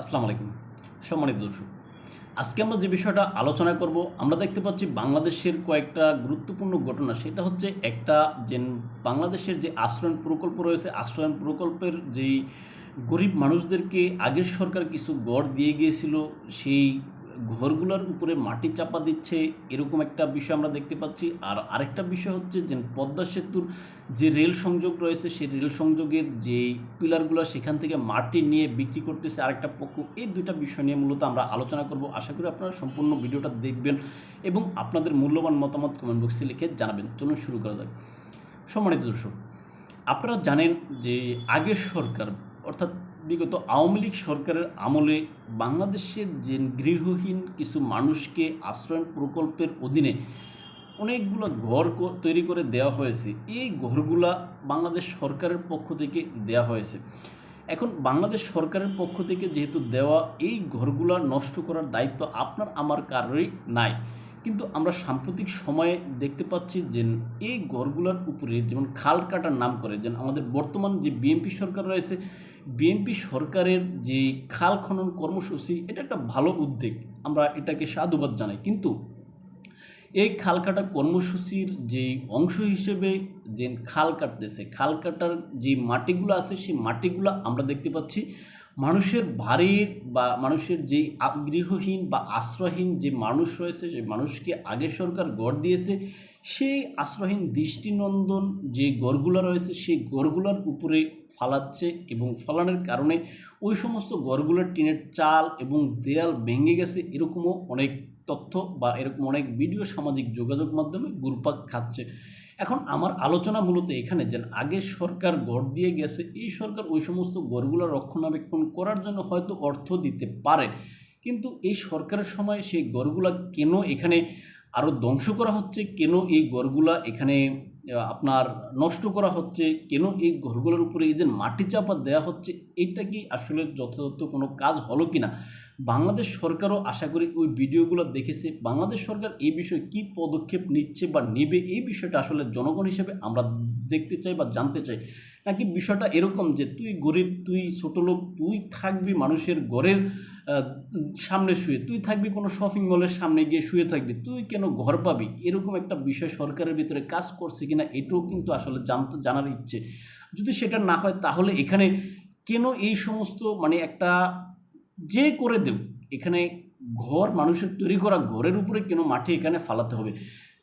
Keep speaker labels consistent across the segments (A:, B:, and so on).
A: আসসালামু আলাইকুম সম্মানিত দর্শক। আজকে আমরা যে বিষয়টা আলোচনা করব, আমরা দেখতে পাচ্ছি বাংলাদেশের কয়েকটা গুরুত্বপূর্ণ ঘটনা। সেটা হচ্ছে একটা যে বাংলাদেশের যে আশ্রয়ণ প্রকল্প রয়েছে, আশ্রয়ণ প্রকল্পের যেই গরিব মানুষদেরকে আগের সরকার কিছু ঘর দিয়ে গিয়েছিল, সেই ঘরগুলোর উপরে মাটি চাপা দিচ্ছে, এরকম একটা বিষয় আমরা দেখতে পাচ্ছি। আর আরেকটা বিষয় হচ্ছে যে পদ্মা সেতুর যে রেল সংযোগ রয়েছে, সেই রেল সংযোগের যে পিলারগুলো সেখান থেকে মাটি নিয়ে বিক্রি করতেছে আরেকটা পক্ষ। এই দুইটা বিষয় নিয়ে মূলত আমরা আলোচনা করব। আশা করি আপনারা সম্পূর্ণ ভিডিওটা দেখবেন এবং আপনাদের মূল্যবান মতামত কমেন্ট বক্সে লিখে জানাবেন। চলুন শুরু করা যাক। সম্মানিত দর্শক, আপনারা জানেন যে আগের সরকার অর্থাৎ বিগত আওয়ামী লীগ সরকারের আমলে বাংলাদেশের যে গৃহহীন কিছু মানুষকে আশ্রয়ণ প্রকল্পের অধীনে অনেকগুলো ঘর তৈরি করে দেওয়া হয়েছে। এই ঘরগুলা বাংলাদেশ সরকারের পক্ষ থেকে দেওয়া হয়েছে। এখন বাংলাদেশ সরকারের পক্ষ থেকে যেহেতু দেওয়া, এই ঘরগুলা নষ্ট করার দায়িত্ব আপনার আমার কারোরই নাই। কিন্তু আমরা সাম্প্রতিক সময়ে দেখতে পাচ্ছি যে এই ঘরগুলোর উপরে যেমন খাল কাটার নাম করে, যেন আমাদের বর্তমান যে বিএনপি সরকার রয়েছে, বিএনপি সরকারের যে খাল খনন কর্মসূচি, এটা একটা ভালো উদ্যোগ, আমরা এটাকে সাধুবাদ জানাই। কিন্তু এই খাল কাটা কর্মসূচির যে অংশ হিসেবে যে খাল কাটতেছে, খাল কাটার যে মাটিগুলো আছে, সেই মাটিগুলো আমরা দেখতে পাচ্ছি মানুষের বাড়ির বা মানুষের যে গৃহহীন বা আশ্রয়হীন যে মানুষ রয়েছে, সেই মানুষকে আগে সরকার গড় দিয়েছে, সেই আশ্রয়হীন দৃষ্টিনন্দন যে গড়গুলো রয়েছে, সেই গড়গুলোর উপরে ফালাচ্ছে এবং ফলানোর কারণে ওই সমস্ত গড়গুলোর টিনের চাল এবং দেয়াল ভেঙে গেছে, এরকমও অনেক তথ্য বা এরকম অনেক ভিডিও সামাজিক যোগাযোগ মাধ্যমে ঘুরপাক খাচ্ছে। এখন আমার আলোচনা মূলত এখানে যে আগে সরকার গড় দিয়ে গেছে, এই সরকার ওই সমস্ত গড়গুলো রক্ষণাবেক্ষণ করার জন্য হয়তো অর্থ দিতে পারে, কিন্তু এই সরকারের সময় সেই গড়গুলা কেন এখানে আরও ধ্বংস করা হচ্ছে, কেন এই গড়গুলা এখানে আপনার নষ্ট করা হচ্ছে, কেন এই ঘরগুলোর উপরে এই যে মাটি চাপা দেওয়া হচ্ছে, এটা কি আসলে যথাযথ কোনো কাজ হলো কি না? বাংলাদেশ সরকারও আশা করি ওই ভিডিওগুলো দেখেছে। বাংলাদেশ সরকার এই বিষয়ে কী পদক্ষেপ নিচ্ছে বা নেবে, এই বিষয়টা আসলে জনগণ হিসেবে আমরা দেখতে চাই বা জানতে চাই। নাকি বিষয়টা এরকম যে তুই গরিব, তুই ছোটো লোক, তুই থাকবি মানুষের ঘরের সামনে শুয়ে, তুই থাকবি কোনো শপিং মলের সামনে গিয়ে শুয়ে থাকবি, তুই কেন ঘর পাবি, এরকম একটা বিষয় সরকারের ভিতরে কাজ করছে কিনা, এটাও কিন্তু আসলে জানার ইচ্ছে। যদি সেটা না হয় তাহলে এখানে কেন এই সমস্ত মানে একটা যে করে দেব, এখানে ঘর মানুষের তৈরি করা ঘরের উপরে কেন মাটি এখানে ফালাতে হবে?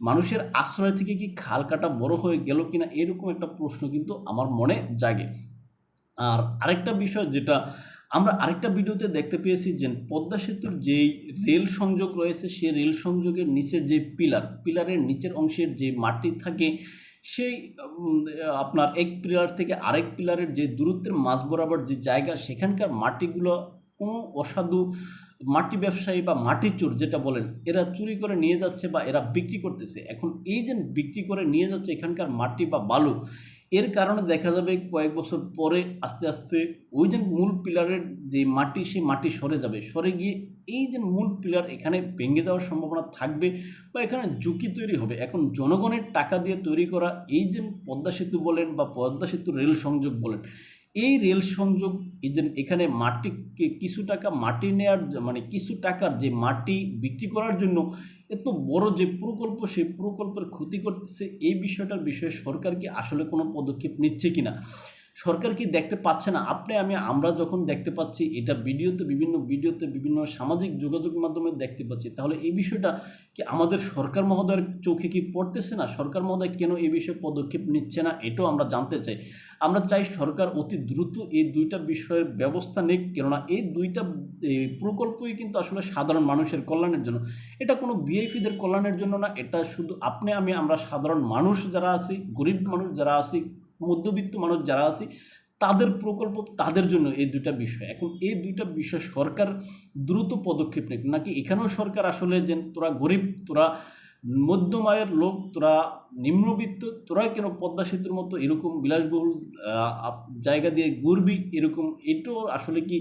A: মানুষের আশ্রয় থেকে কি খাল কাটা বড় হয়ে গেল কিনা, এরকম একটা প্রশ্ন কিন্তু আমার মনে জাগে। আর আরেকটা বিষয় যেটা আমরা আরেকটা ভিডিওতে দেখতে পেয়েছি যে পদ্মা সেতুর যেই রেল সংযোগ রয়েছে, সেই রেল সংযোগের নিচের যে পিলারের নিচের অংশের যে মাটি থাকে, সেই আপনার এক পিলার থেকে আরেক পিলারের যে দূরত্বের মাঝ বরাবর যে জায়গা, সেখানকার মাটিগুলো কোনো অসাধু মাটি ব্যবসায়ী বা মাটি চোর যেটা বলেন, এরা চুরি করে নিয়ে যাচ্ছে বা এরা বিক্রি করতেছে। এখন এই যে বিক্রি করে নিয়ে যাচ্ছে এখানকার মাটি বা বালু, এর কারণে দেখা যাবে কয়েক বছর পরে আস্তে আস্তে ওই যে মূল পিলারের যে মাটি, সেই মাটি সরে যাবে, সরে গিয়ে এই যে মূল পিলার এখানে ভেঙে যাওয়ার সম্ভাবনা থাকবে বা এখানে ঝুঁকি তৈরি হবে। এখন জনগণের টাকা দিয়ে তৈরি করা এই যে পদ্মা সেতু বলেন বা পদ্মা সেতু রেল সংযোগ বলেন, এই রেল সংযোগ এই যে এখানে মাটিকে কিছু টাকা মাটি নেওয়ার মানে কিছু টাকার যে মাটি বিক্রি করার জন্য এত বড় যে প্রকল্প, সেই প্রকল্পের ক্ষতি করতেছে, এই বিষয়টার বিষয়ে সরকার কি আসলে কোনো পদক্ষেপ নিচ্ছে কিনা? সরকার কি দেখতে পাচ্ছে না? আমরা যখন দেখতে পাচ্ছি এটা বিভিন্ন ভিডিওতে বিভিন্ন সামাজিক যোগাযোগ মাধ্যমে দেখতে পাচ্ছি, তাহলে এই বিষয়টা কি আমাদের সরকার মহোদয়ের চোখে কি পড়তেছে না? সরকার মহোদয় কেন এই বিষয়ে পদক্ষেপ নিচ্ছে না, এটাও আমরা জানতে চাই। আমরা চাই সরকার অতি দ্রুত এই দুইটা বিষয়ের ব্যবস্থা নিক, কেননা এই দুইটা প্রকল্পই কিন্তু আসলে সাধারণ মানুষের কল্যাণের জন্য। এটা কোনো ভিআইপিদের কল্যাণের জন্য না, এটা শুধু আমরা সাধারণ মানুষ যারা আছি, গরিব মানুষ যারা আছি, মধ্যবিত্ত মানুষ যারা আছি, তাদের প্রকল্প, তাদের জন্য এই দুইটা বিষয়। এখন এই দুইটা বিষয় সরকার দ্রুত পদক্ষেপ নেবে, নাকি এখানেও সরকার আসলে যে তোরা গরিব, তোরা মধ্যম আয়ের লোক, তোরা নিম্নবিত্ত, তোরা কেন পদ্মা সেতুর মতো এরকম বিলাসবহুল জায়গা দিয়ে ঘুরবি, এরকম এটাও আসলে কি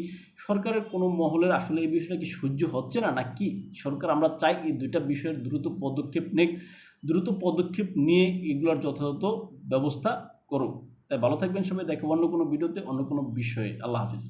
A: সরকারের কোনো মহলের আসলে এই বিষয়টা কি সহ্য হচ্ছে না, নাকি সরকার আমরা চাই এই দুইটা বিষয়ের দ্রুত পদক্ষেপ নেক, দ্রুত পদক্ষেপ নিয়ে এগুলোর যথাযথ ব্যবস্থা করুক। তাই ভালো থাকবেন সবাই, দেখাবো অন্য কোনো ভিডিওতে অন্য কোনো বিষয়ে। আল্লাহ হাফিজ।